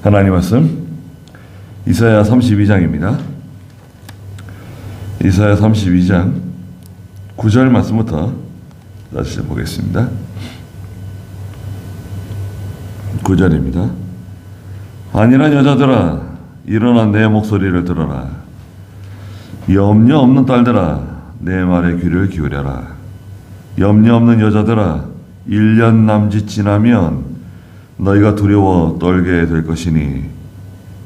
하나님 말씀 이사야 32장입니다. 이사야 32장 9절 말씀부터 다시 보겠습니다. 9절입니다. 안일한 여자들아 일어나 내 목소리를 들어라. 염려 없는 딸들아 내 말에 귀를 기울여라. 염려 없는 여자들아 1년 남짓 지나면 너희가 두려워 떨게 될 것이니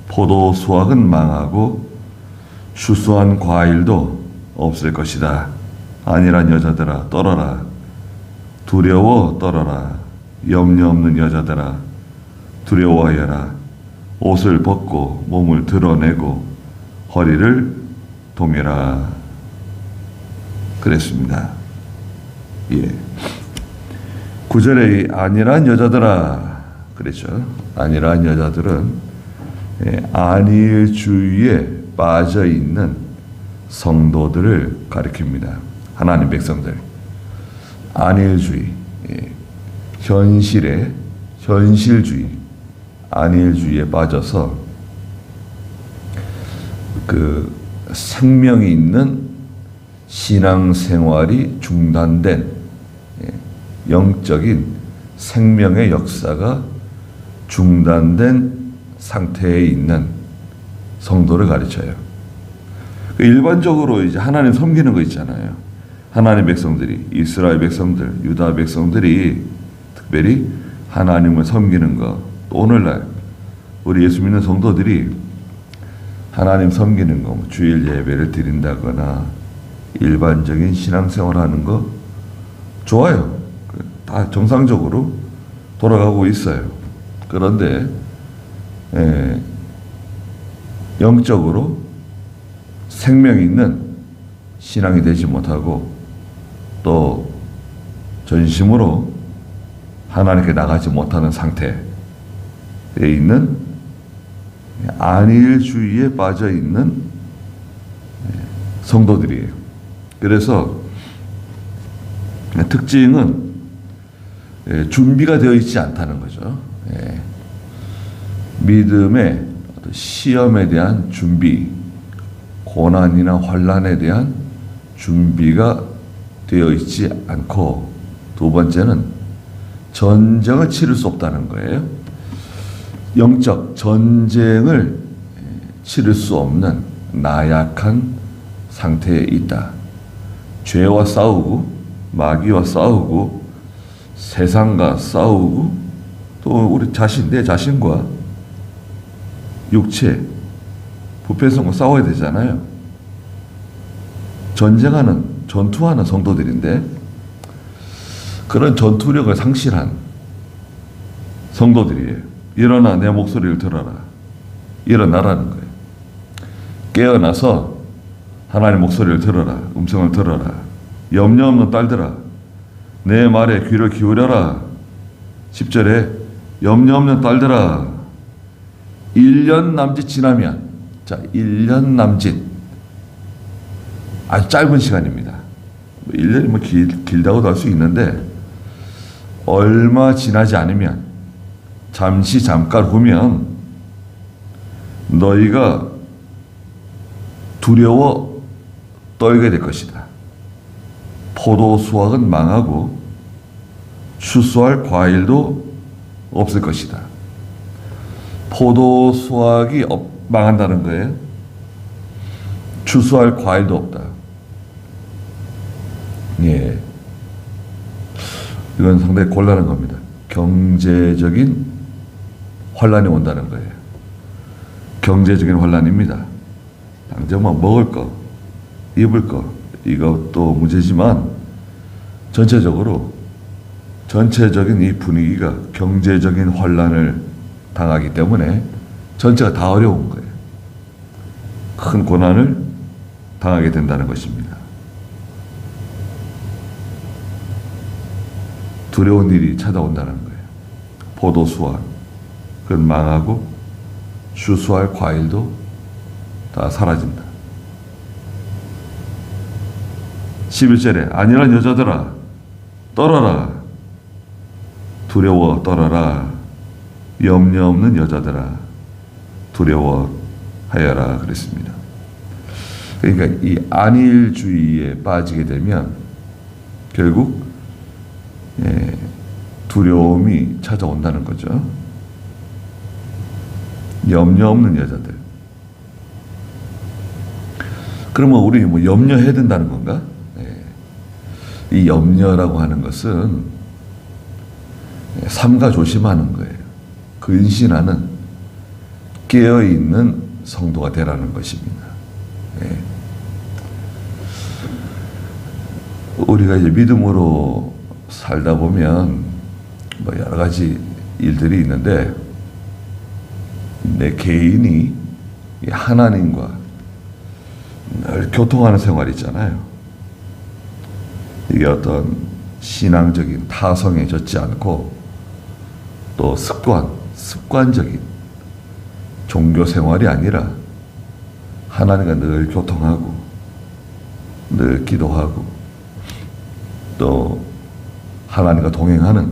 포도 수확은 망하고 추수한 과일도 없을 것이다. 안일한 여자들아 떨어라. 두려워 떨어라. 염려 없는 여자들아 두려워하여라. 옷을 벗고 몸을 드러내고 허리를 동여라. 그랬습니다. 예. 9절에 안일한 여자들아 그랬죠. 안일한 여자들은 안일주의에 빠져있는 성도들을 가리킵니다. 하나님 백성들. 안일주의, 현실주의, 안일주의에 빠져서 그 생명이 있는 신앙생활이 중단된 영적인 생명의 역사가 중단된 상태에 있는 성도를 가르쳐요. 일반적으로 이제 하나님 섬기는 거 있잖아요. 하나님 백성들이, 이스라엘 백성들, 유다 백성들이 특별히 하나님을 섬기는 거, 또 오늘날 우리 예수 믿는 성도들이 하나님 섬기는 거, 주일 예배를 드린다거나 일반적인 신앙생활 하는 거 좋아요. 다 정상적으로 돌아가고 있어요. 그런데 영적으로 생명이 있는 신앙이 되지 못하고 또 전심으로 하나님께 나가지 못하는 상태에 있는 안일주의에 빠져 있는 성도들이에요. 그래서 특징은 준비가 되어 있지 않다는 거죠. 믿음의 시험에 대한 준비, 고난이나 환난에 대한 준비가 되어 있지 않고, 두 번째는 전쟁을 치를 수 없다는 거예요. 영적 전쟁을 치를 수 없는 나약한 상태에 있다. 죄와 싸우고 마귀와 싸우고 세상과 싸우고 또 우리 자신, 내 자신과 육체, 부패성과 싸워야 되잖아요. 전투하는 성도들인데 그런 전투력을 상실한 성도들이에요. 일어나 내 목소리를 들어라. 일어나라는 거예요. 깨어나서 하나님의 목소리를 들어라. 음성을 들어라. 염려 없는 딸들아 내 말에 귀를 기울여라. 10절에 염려 없는 딸들아 1년 남짓 지나면, 자 1년 남짓 아주 짧은 시간입니다. 1년이 뭐 길다고도 할 수 있는데 얼마 지나지 않으면, 잠깐 후면 너희가 두려워 떨게 될 것이다. 포도 수확은 망하고 추수할 과일도 없을 것이다. 포도 수확이 망한다는 거예요. 추수할 과일도 없다. 예. 이건 상당히 곤란한 겁니다. 경제적인 환란이 온다는 거예요. 경제적인 환란입니다. 당장 뭐 먹을 거, 입을 거, 이것도 문제지만 전체적인 이 분위기가 경제적인 환란을 당하기 때문에 전체가 다 어려운 거예요. 큰 고난을 당하게 된다는 것입니다. 두려운 일이 찾아온다는 거예요. 포도 수확, 그건 망하고 추수할 과일도 다 사라진다. 11절에 안일한 여자들아 떨어라. 두려워 떨어라. 염려 없는 여자들아 두려워하여라 그랬습니다. 그러니까 이 안일주의에 빠지게 되면 결국 두려움이 찾아온다는 거죠. 염려 없는 여자들. 그러면 우리 뭐 염려해야 된다는 건가? 이 염려라고 하는 것은 삼가 조심하는 거예요. 근신하는 깨어있는 성도가 되라는 것입니다. 우리가 이제 믿음으로 살다 보면 뭐 여러 가지 일들이 있는데 내 개인이 하나님과 늘 교통하는 생활이 있잖아요. 이게 어떤 신앙적인 타성에 젖지 않고 또 습관적인 종교 생활이 아니라 하나님과 늘 교통하고 늘 기도하고 또 하나님과 동행하는,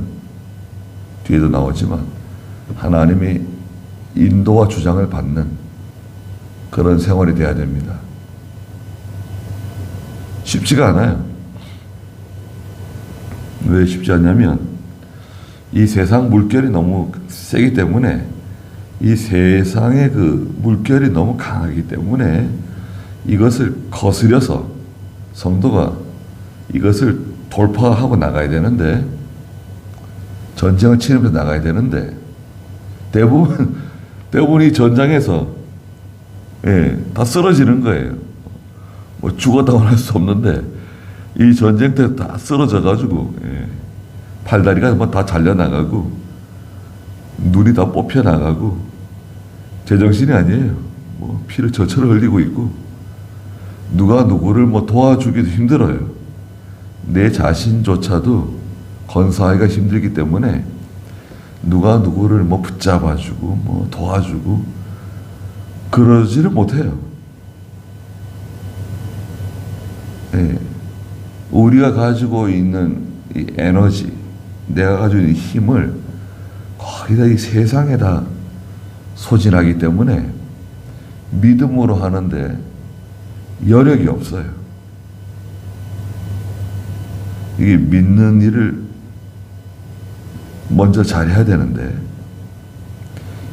뒤에도 나오지만 하나님의 인도와 주장을 받는 그런 생활이 돼야 됩니다. 쉽지가 않아요. 왜 쉽지 않냐면 이 세상 물결이 너무 세기 때문에, 이 세상의 그 물결이 너무 강하기 때문에 이것을 거스려서 성도가 이것을 돌파하고 나가야 되는데, 전쟁을 치르면서 나가야 되는데 대부분 이 전장에서 다 쓰러지는 거예요. 뭐 죽었다고 할 수 없는데 이 전쟁 때 다 쓰러져 가지고 팔다리가 뭐 다 잘려 나가고 눈이 다 뽑혀 나가고 제정신이 아니에요. 뭐 피를 저처럼 흘리고 있고 누가 누구를 뭐 도와주기도 힘들어요. 내 자신조차도 건사하기가 힘들기 때문에 누가 누구를 뭐 붙잡아주고 뭐 도와주고 그러지를 못해요. 우리가 가지고 있는 이 에너지, 내가 가지고 있는 힘을 거의 다 이 세상에다 소진하기 때문에 믿음으로 하는데 여력이 없어요. 이게 믿는 일을 먼저 잘해야 되는데,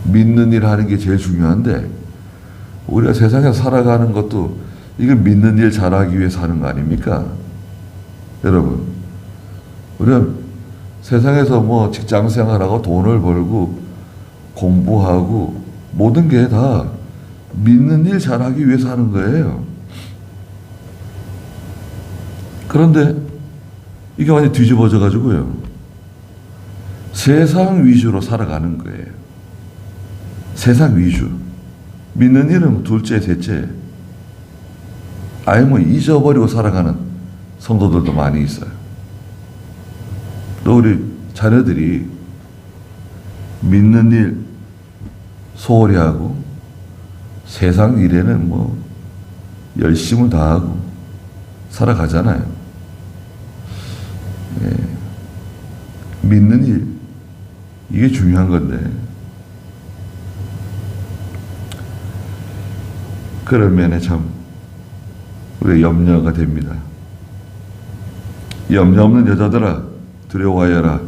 믿는 일 하는 게 제일 중요한데, 우리가 세상에서 살아가는 것도 이건 믿는 일 잘하기 위해서 하는 거 아닙니까? 여러분, 우리가 세상에서 뭐 직장 생활하고 돈을 벌고 공부하고 모든 게 다 믿는 일 잘하기 위해서 하는 거예요. 그런데 이게 완전히 뒤집어져 가지고요, 세상 위주로 살아가는 거예요. 세상 위주. 믿는 일은 둘째, 셋째. 아예 뭐 잊어버리고 살아가는 성도들도 많이 있어요. 또 우리 자녀들이 믿는 일 소홀히 하고 세상 일에는 뭐 열심을 다하고 살아가잖아요. 믿는 일, 이게 중요한 건데, 그런 면에 참 우리가 염려가 됩니다. 염려 없는 여자들아 두려워하여라.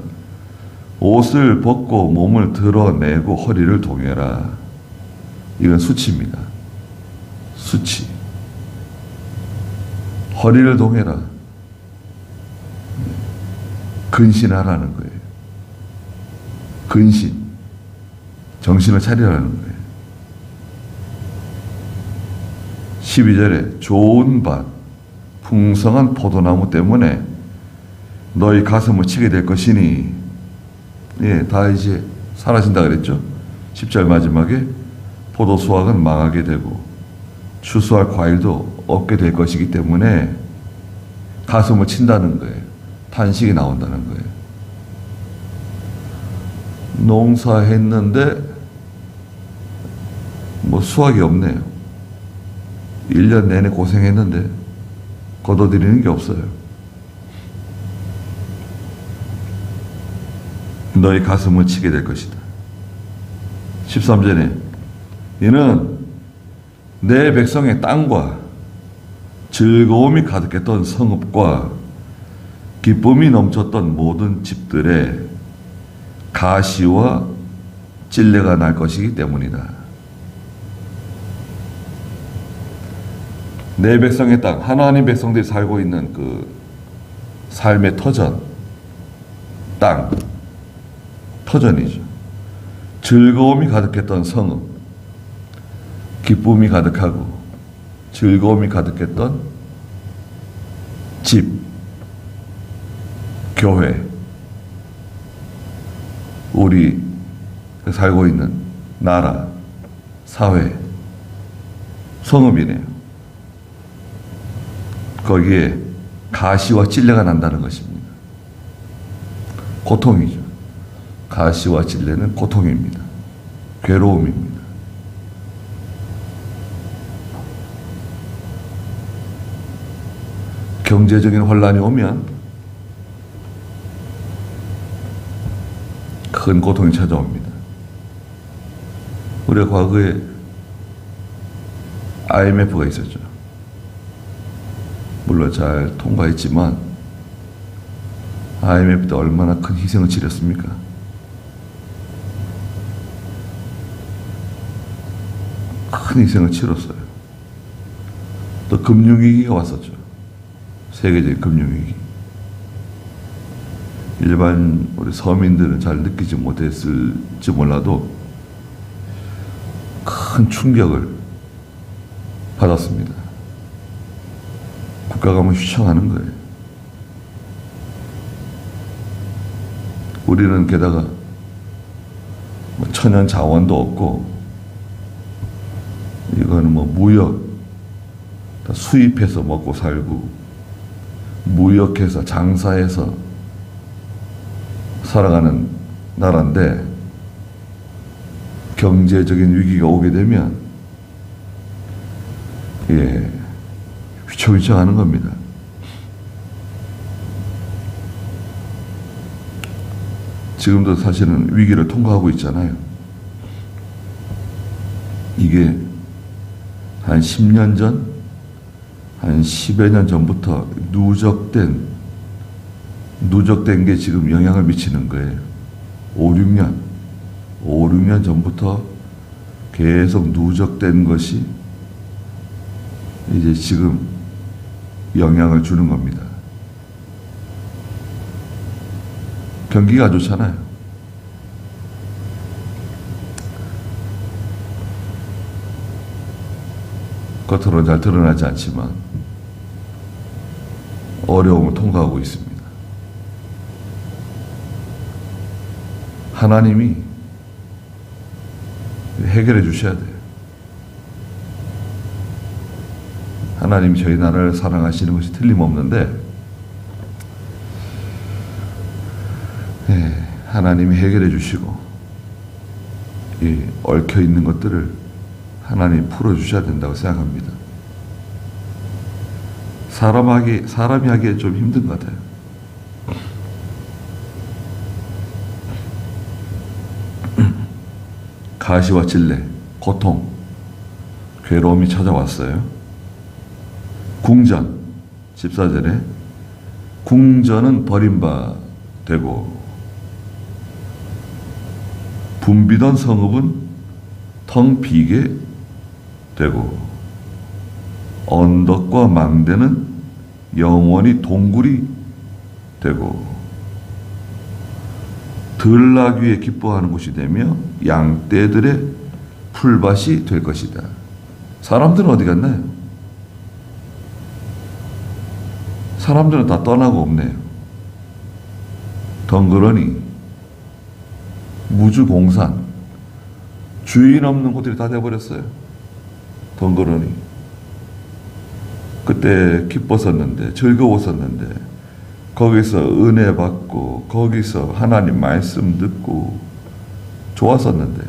옷을 벗고 몸을 드러내고 허리를 동여라. 이건 수치입니다. 수치. 허리를 동여라. 근신하라는 거예요. 근신. 정신을 차리라는 거예요. 12절에 좋은 밭, 풍성한 포도나무 때문에 너희 가슴을 치게 될 것이니, 다 이제 사라진다 그랬죠. 10절 마지막에 포도 수확은 망하게 되고 추수할 과일도 없게 될 것이기 때문에 가슴을 친다는 거예요. 탄식이 나온다는 거예요. 농사했는데 뭐 수확이 없네요. 1년 내내 고생했는데 거둬들이는 게 없어요. 너희 가슴을 치게 될 것이다. 13절에 이는 내 백성의 땅과 즐거움이 가득했던 성읍과 기쁨이 넘쳤던 모든 집들에 가시와 찔레가 날 것이기 때문이다. 내 백성의 땅, 하나님 백성들이 살고 있는 그 삶의 터전, 땅, 터전이죠. 즐거움이 가득했던 성읍, 기쁨이 가득하고 즐거움이 가득했던 집, 교회, 우리 살고 있는 나라, 사회, 성읍이네요. 거기에 가시와 찔레가 난다는 것입니다. 고통이죠. 가시와 찔레는 고통입니다. 괴로움입니다. 경제적인 혼란이 오면 큰 고통이 찾아옵니다. 우리가 과거에 IMF가 있었죠. 물론 잘 통과했지만 IMF 때 얼마나 큰 희생을 치렀습니까? 큰 희생을 치렀어요. 또 금융위기가 왔었죠. 세계적인 금융위기. 일반 우리 서민들은 잘 느끼지 못했을지 몰라도 큰 충격을 받았습니다. 국가가 뭐 휘청하는 거예요. 우리는 게다가 뭐 천연 자원도 없고 이거는 뭐 무역 다 수입해서 먹고 살고 무역해서 장사해서 살아가는 나라인데 경제적인 위기가 오게 되면 휘청휘청하는 겁니다. 지금도 사실은 위기를 통과하고 있잖아요. 이게 한 10년 전, 한 10여 년 전부터 누적된 게 지금 영향을 미치는 거예요. 5, 6년 전부터 계속 누적된 것이 이제 지금 영향을 주는 겁니다. 경기가 안 좋잖아요. 겉으로는 잘 드러나지 않지만 어려움을 통과하고 있습니다. 하나님이 해결해 주셔야 돼요. 하나님이 저희 나라를 사랑하시는 것이 틀림없는데 하나님이 해결해 주시고 이 얽혀 있는 것들을 하나님이 풀어 주셔야 된다고 생각합니다. 사람이 하기에 좀 힘든 것 같아요. 가시와 찔레, 고통, 괴로움이 찾아왔어요. 궁전, 14절에 궁전은 버림받되고 붐비던 성읍은 텅 비게 되고 언덕과 망대는 영원히 동굴이 되고 들나귀에 기뻐하는 곳이 되며 양떼들의 풀밭이 될 것이다. 사람들은 어디 갔나요? 사람들은 다 떠나고 없네요. 덩그러니 무주공산, 주인 없는 곳들이 다 돼버렸어요. 덩그러니. 그때 기뻤었는데, 즐거웠었는데, 거기서 은혜 받고, 거기서 하나님 말씀 듣고, 좋았었는데,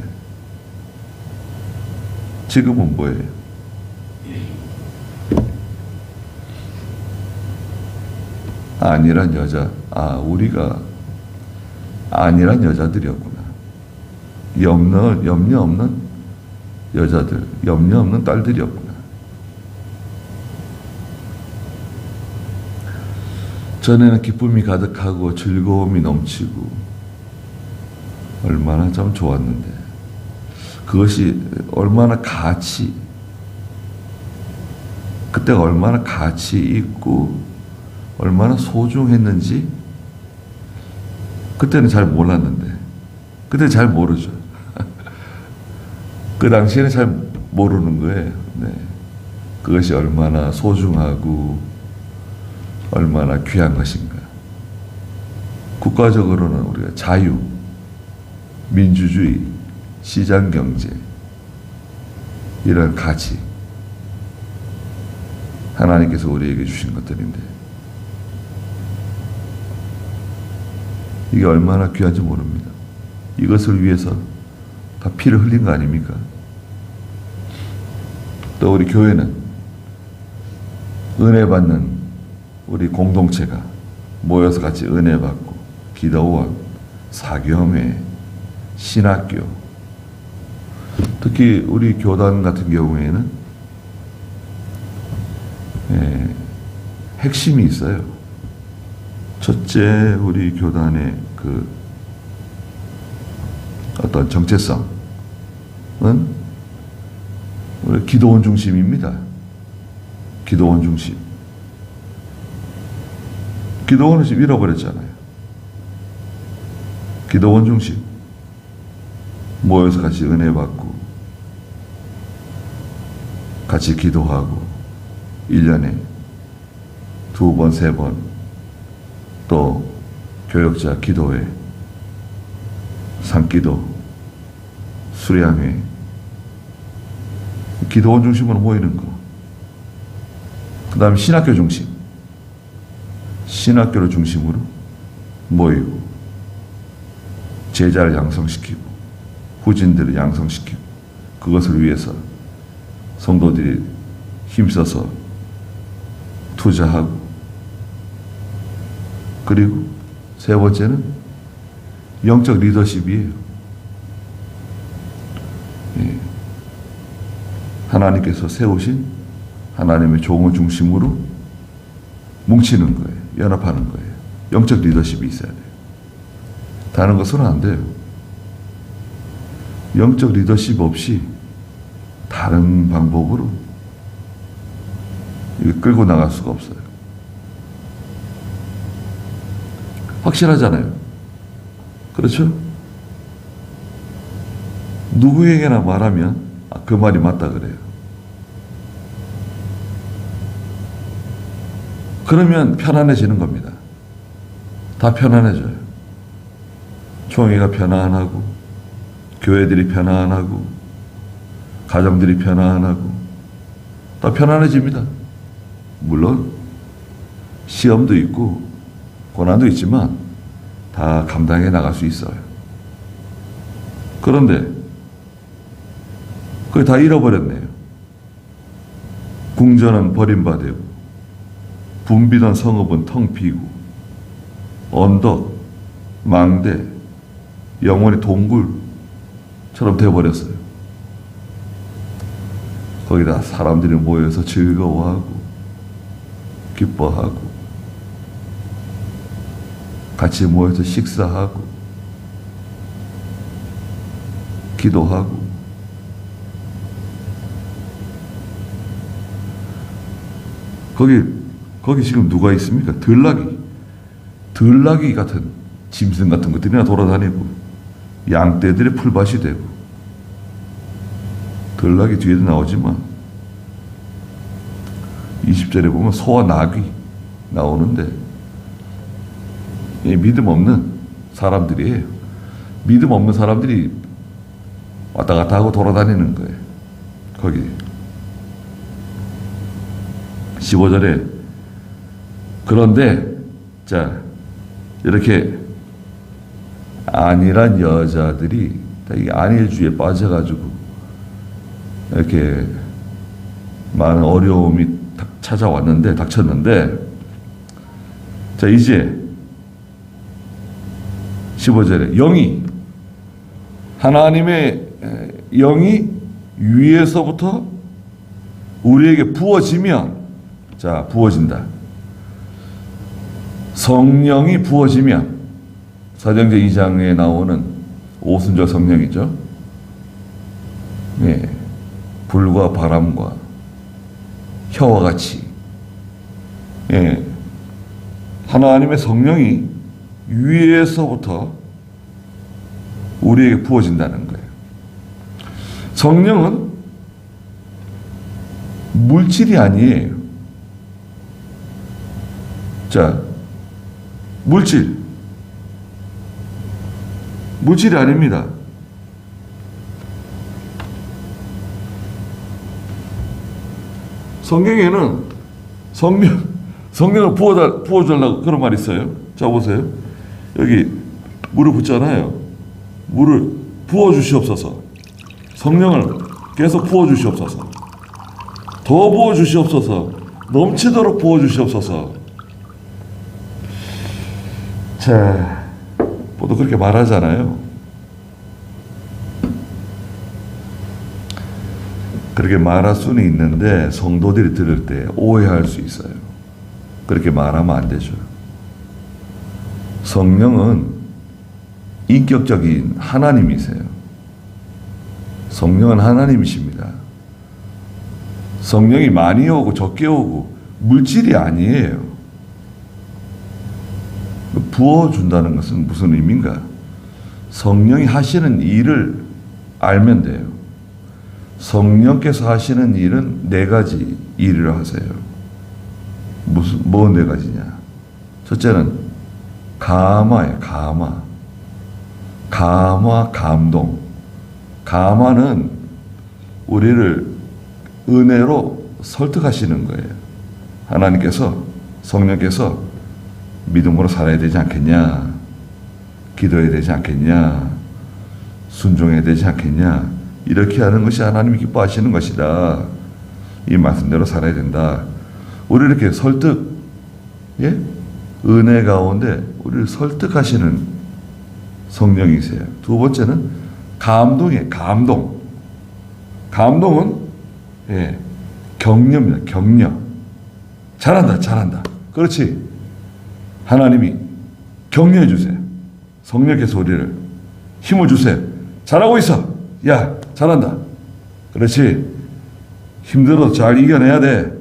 지금은 뭐예요? 안일한 여자, 우리가 안일한 여자들이었구나. 염려 없는 여자들, 염려 없는 딸들이 없구나. 전에는 기쁨이 가득하고 즐거움이 넘치고 얼마나 참 좋았는데, 그것이 얼마나 그때가 얼마나 가치 있고 얼마나 소중했는지 그때는 잘 몰랐는데, 그때는 잘 모르죠. 그 당시에는 잘 모르는 거예요. 네. 그것이 얼마나 소중하고 얼마나 귀한 것인가. 국가적으로는 우리가 자유, 민주주의, 시장경제, 이런 가치, 하나님께서 우리에게 주신 것들인데, 이게 얼마나 귀한지 모릅니다. 이것을 위해서 다 피를 흘린 거 아닙니까? 또 우리 교회는 은혜 받는 우리 공동체가 모여서 같이 은혜 받고, 기도원, 사교회, 신학교, 특히 우리 교단 같은 경우에는 핵심이 있어요. 첫째, 우리 교단의 그 어떤 정체성은 우리 기도원 중심입니다. 기도원 중심. 기도원을 지금 잃어버렸잖아요. 기도원 중심. 모여서 같이 은혜 받고, 같이 기도하고, 1년에 2번, 3번, 또 교역자 기도회, 산기도, 수량회, 기도원 중심으로 모이는 거. 그 다음에 신학교 중심. 신학교를 중심으로 모이고, 제자를 양성시키고, 후진들을 양성시키고, 그것을 위해서 성도들이 힘써서 투자하고, 그리고 세 번째는 영적 리더십이에요. 예. 하나님께서 세우신 하나님의 종을 중심으로 뭉치는 거예요. 연합하는 거예요. 영적 리더십이 있어야 돼요. 다른 것은 안 돼요. 영적 리더십 없이 다른 방법으로 이거 끌고 나갈 수가 없어요. 확실하잖아요. 그렇죠? 누구에게나 말하면 그 말이 맞다 그래요. 그러면 편안해지는 겁니다. 다 편안해져요. 총회가 편안하고, 교회들이 편안하고, 가정들이 편안하고, 다 편안해집니다. 물론 시험도 있고 고난도 있지만 다 감당해 나갈 수 있어요. 그런데 그걸 다 잃어버렸네요. 궁전은 버림받고, 붐비던 성읍은 텅 비고, 언덕, 망대, 영원히 동굴처럼 되어버렸어요. 거기다 사람들이 모여서 즐거워하고 기뻐하고 같이 모여서 식사하고 기도하고, 거기 지금 누가 있습니까? 들나귀 같은 짐승 같은 것들이나 돌아다니고, 양떼들의 풀밭이 되고, 들나귀 뒤에도 나오지만 20절에 보면 소와 나귀 나오는데, 이 믿음 없는 사람들이에요. 믿음 없는 사람들이 왔다 갔다 하고 돌아다니는 거예요. 거기 15절에 그런데 자 이렇게 안일한 여자들이 이 안일주의에 빠져가지고 이렇게 많은 어려움이 닥쳤는데, 자 이제 15절에 하나님의 영이 위에서부터 우리에게 부어지면, 자, 부어진다. 성령이 부어지면, 사도행전 2장에 나오는 오순절 성령이죠. 예, 불과 바람과 혀와 같이, 예, 하나님의 성령이 위에서부터 우리에게 부어진다는 거예요. 성령은 물질이 아니에요. 자, 물질이 아닙니다. 성경에는 성령을 부어달라고 그런 말이 있어요. 자, 보세요. 여기 물을 붓잖아요. 물을 부어주시옵소서. 성령을 계속 부어주시옵소서. 더 부어주시옵소서. 넘치도록 부어주시옵소서. 자, 보통 그렇게 말하잖아요. 그렇게 말할 수는 있는데 성도들이 들을 때 오해할 수 있어요. 그렇게 말하면 안 되죠. 성령은 인격적인 하나님이세요. 성령은 하나님이십니다. 성령이 많이 오고 적게 오고 물질이 아니에요. 부어준다는 것은 무슨 의미인가? 성령이 하시는 일을 알면 돼요. 성령께서 하시는 일은 4가지 일을 하세요. 뭐 4가지냐? 첫째는 감화예요. 감화, 감동. 감화는 우리를 은혜로 설득하시는 거예요. 하나님께서, 성령께서 믿음으로 살아야 되지 않겠냐? 기도해야 되지 않겠냐? 순종해야 되지 않겠냐? 이렇게 하는 것이 하나님이 기뻐하시는 것이다. 이 말씀대로 살아야 된다. 우리 이렇게 설득, 예? 은혜 가운데 우리를 설득하시는 성령이세요. 두 번째는 감동이에요. 감동. 감동은, 예, 격려입니다. 격려. 잘한다. 그렇지. 하나님이 격려해 주세요. 성령께서 우리를 힘을 주세요. 잘하고 있어. 야, 잘한다. 그렇지. 힘들어도 잘 이겨내야 돼.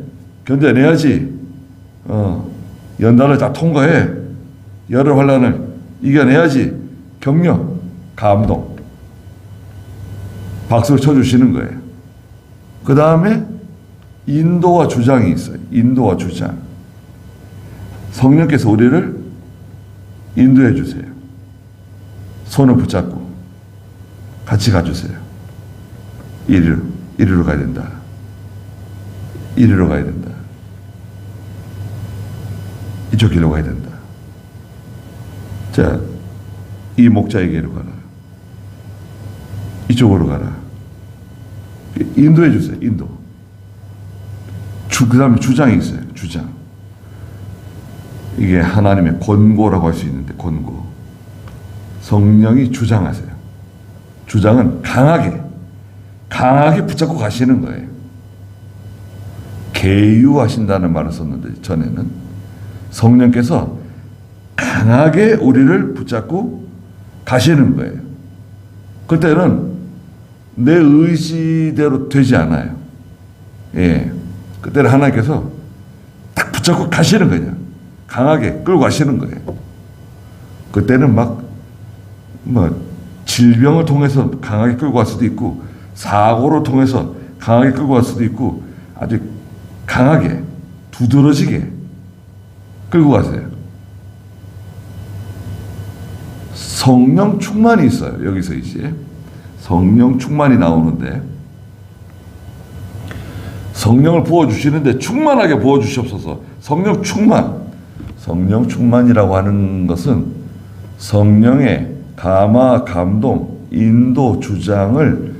견뎌내야지. 연단을 다 통과해. 열흘 환난을 이겨내야지. 격려, 감동. 박수를 쳐주시는 거예요. 그 다음에 인도와 주장이 있어요. 인도와 주장. 성령께서 우리를 인도해 주세요. 손을 붙잡고 같이 가주세요. 이리로 가야 된다. 이리로 가야 된다. 이쪽 길로 가야 된다. 자, 이 목자에게로 가라. 이쪽으로 가라. 인도해 주세요. 인도. 그 다음에 주장이 있어요. 주장. 이게 하나님의 권고라고 할 수 있는데, 권고. 성령이 주장하세요. 주장은 강하게 붙잡고 가시는 거예요. 계유하신다는 말을 썼는데, 전에는 성령께서 강하게 우리를 붙잡고 가시는 거예요. 그때는 내 의지대로 되지 않아요. 예. 그때는 하나님께서 딱 붙잡고 가시는 거예요. 강하게 끌고 가시는 거예요. 그때는 질병을 통해서 강하게 끌고 갈 수도 있고, 사고를 통해서 강하게 끌고 갈 수도 있고, 아주 강하게, 두드러지게 끌고 가세요. 성령 충만이 있어요. 여기서 이제 성령 충만이 나오는데, 성령을 부어주시는데 충만하게 부어주시옵소서. 성령 충만이라고 하는 것은 성령의 감화, 감동, 인도, 주장을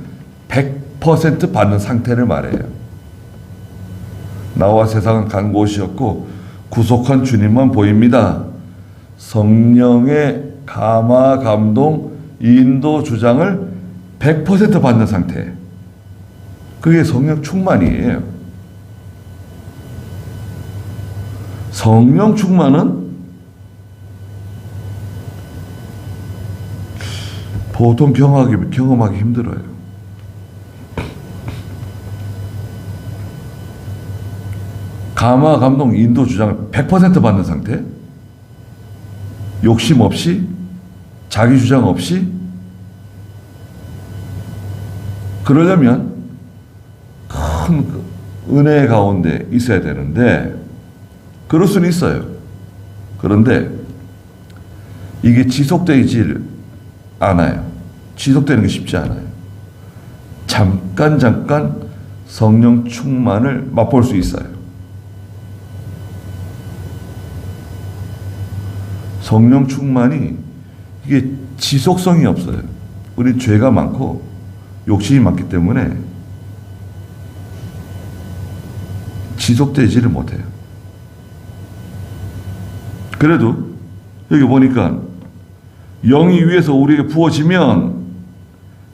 100% 받는 상태를 말해요. 나와 세상은 간 곳이었고 구속한 주님만 보입니다. 성령의 감화, 감동, 인도, 주장을 100% 받는 상태. 그게 성령 충만이에요. 성령 충만은 보통 경험하기 힘들어요. 감화, 감동, 인도, 주장을 100% 받는 상태, 욕심 없이, 자기 주장 없이, 그러려면 큰 은혜 가운데 있어야 되는데, 그럴 수는 있어요. 그런데 이게 지속되지 않아요. 지속되는 게 쉽지 않아요. 잠깐 성령 충만을 맛볼 수 있어요. 성령 충만이 이게 지속성이 없어요. 우리 죄가 많고 욕심이 많기 때문에 지속되지를 못해요. 그래도 여기 보니까 영이 위에서 우리에게 부어지면,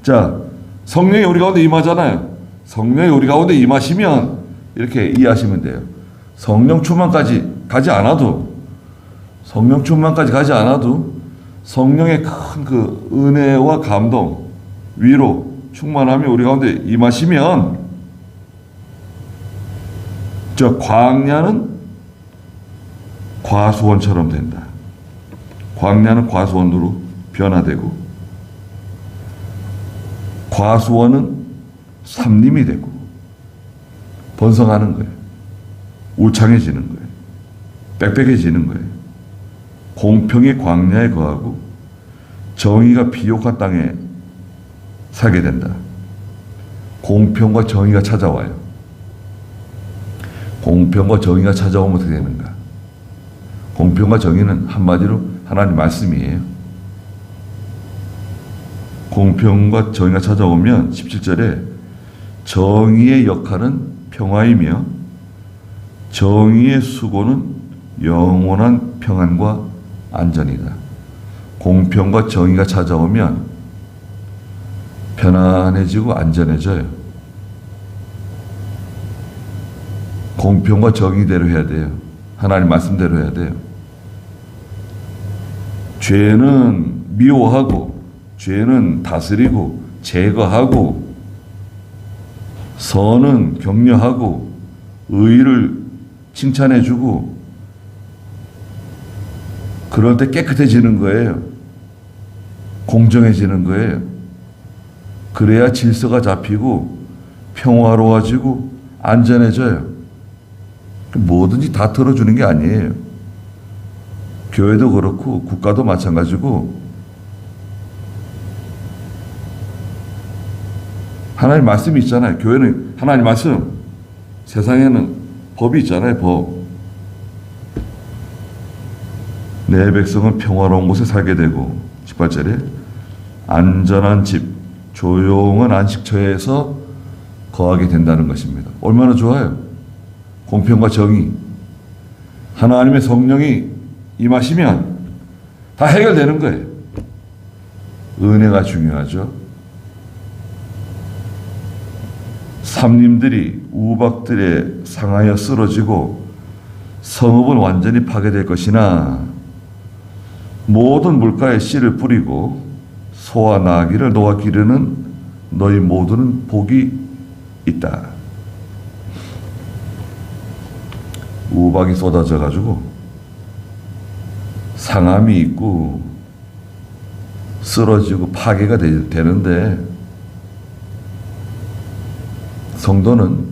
자, 성령이 우리 가운데 임하잖아요. 성령이 우리 가운데 임하시면 이렇게 이해하시면 돼요. 성령 충만까지 가지 않아도 성령의 큰 그 은혜와 감동, 위로, 충만함이 우리 가운데 임하시면 저 광야는 과수원처럼 된다. 광야는 과수원으로 변화되고, 과수원은 삼림이 되고 번성하는 거예요. 울창해지는 거예요. 빽빽해지는 거예요. 공평이 광야에 거하고 정의가 비옥한 땅에 살게 된다. 공평과 정의가 찾아와요. 공평과 정의가 찾아오면 어떻게 되는가? 공평과 정의는 한마디로 하나님 말씀이에요. 공평과 정의가 찾아오면 17절에 정의의 역할은 평화이며 정의의 수고는 영원한 평안과 안전이다. 공평과 정의가 찾아오면 편안해지고 안전해져요. 공평과 정의대로 해야 돼요. 하나님 말씀대로 해야 돼요. 죄는 미워하고, 죄는 다스리고 제거하고, 선은 격려하고, 의를 칭찬해주고, 그럴 때 깨끗해지는 거예요. 공정해지는 거예요. 그래야 질서가 잡히고 평화로워지고 안전해져요. 뭐든지 다 들어주는 게 아니에요. 교회도 그렇고 국가도 마찬가지고, 하나님 말씀이 있잖아요. 교회는 하나님 말씀, 세상에는 법이 있잖아요. 법. 내 백성은 평화로운 곳에 살게 되고, 18절에 안전한 집, 조용한 안식처에서 거하게 된다는 것입니다. 얼마나 좋아요. 공평과 정의, 하나님의 성령이 임하시면 다 해결되는 거예요. 은혜가 중요하죠. 삼림들이 우박들에 상하여 쓰러지고 성읍은 완전히 파괴될 것이나 모든 물가에 씨를 뿌리고 소와 나귀를 놓아 기르는 너희 모두는 복이 있다. 우박이 쏟아져 가지고 상함이 있고 쓰러지고 파괴가 되는데, 성도는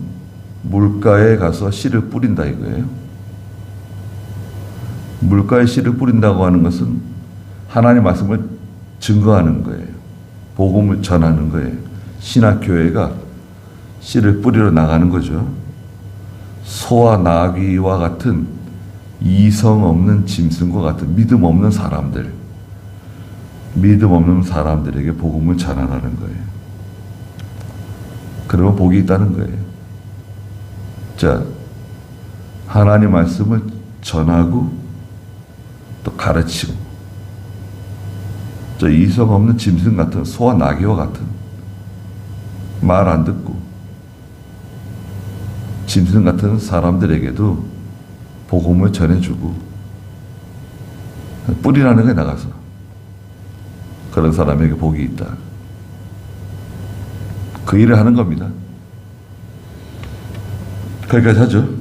물가에 가서 씨를 뿌린다 이거예요. 물가에 씨를 뿌린다고 하는 것은 하나님의 말씀을 증거하는 거예요. 복음을 전하는 거예요. 신학교회가 씨를 뿌리러 나가는 거죠. 소와 나귀와 같은 이성 없는 짐승과 같은 믿음 없는 사람들에게 복음을 전하라는 거예요. 그러면 복이 있다는 거예요. 자, 하나님 말씀을 전하고 또 가르치고, 저 이성 없는 짐승 같은 소와 나귀와 같은 말 안 듣고 짐승 같은 사람들에게도 복음을 전해주고 뿌리라는 게 나가서 그런 사람에게 복이 있다. 그 일을 하는 겁니다. 거기까지 하죠.